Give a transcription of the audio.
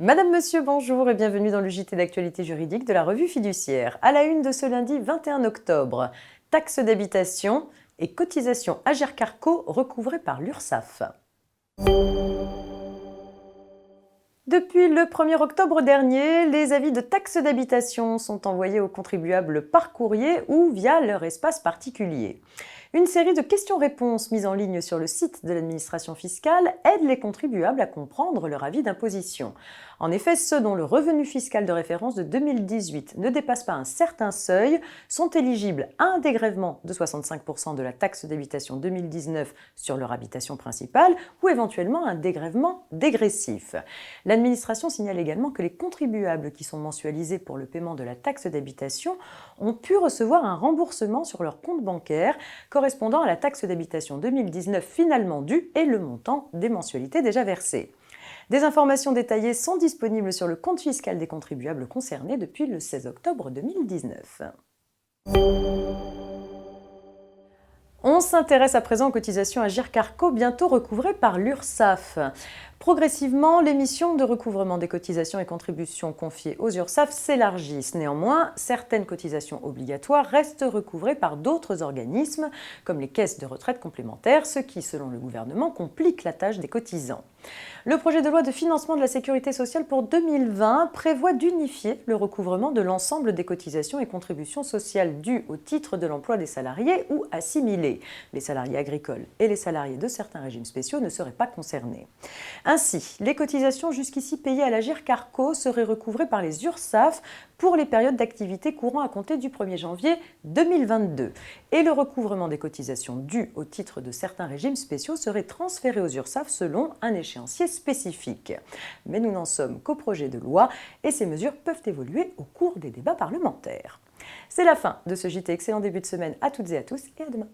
Madame, Monsieur, bonjour et bienvenue dans le JT d'actualité juridique de la revue Fiduciaire. À la une de ce lundi 21 octobre, taxes d'habitation et cotisations Agirc-Arrco recouvrées par l'URSSAF. Depuis le 1er octobre dernier, les avis de taxes d'habitation sont envoyés aux contribuables par courrier ou via leur espace particulier. Une série de questions-réponses mises en ligne sur le site de l'administration fiscale aide les contribuables à comprendre leur avis d'imposition. En effet, ceux dont le revenu fiscal de référence de 2018 ne dépasse pas un certain seuil sont éligibles à un dégrèvement de 65% de la taxe d'habitation 2019 sur leur habitation principale ou éventuellement un dégrèvement dégressif. L'administration signale également que les contribuables qui sont mensualisés pour le paiement de la taxe d'habitation ont pu recevoir un remboursement sur leur compte bancaire correspondant à la taxe d'habitation 2019 finalement due et le montant des mensualités déjà versées. Des informations détaillées sont disponibles sur le compte fiscal des contribuables concernés depuis le 16 octobre 2019. On s'intéresse à présent aux cotisations Agirc-Arrco, bientôt recouvrées par l'URSSAF. Progressivement, les missions de recouvrement des cotisations et contributions confiées aux URSSAF s'élargissent. Néanmoins, certaines cotisations obligatoires restent recouvrées par d'autres organismes, comme les caisses de retraite complémentaires, ce qui, selon le gouvernement, complique la tâche des cotisants. Le projet de loi de financement de la sécurité sociale pour 2020 prévoit d'unifier le recouvrement de l'ensemble des cotisations et contributions sociales dues au titre de l'emploi des salariés ou assimilés. Les salariés agricoles et les salariés de certains régimes spéciaux ne seraient pas concernés. Ainsi, les cotisations jusqu'ici payées à l'Agirc-Arrco seraient recouvrées par les URSSAF pour les périodes d'activité courant à compter du 1er janvier 2022. Et le recouvrement des cotisations dues au titre de certains régimes spéciaux serait transféré aux URSSAF selon un échéancier spécifique. Mais nous n'en sommes qu'au projet de loi et ces mesures peuvent évoluer au cours des débats parlementaires. C'est la fin de ce JT. Excellent début de semaine à toutes et à tous et à demain.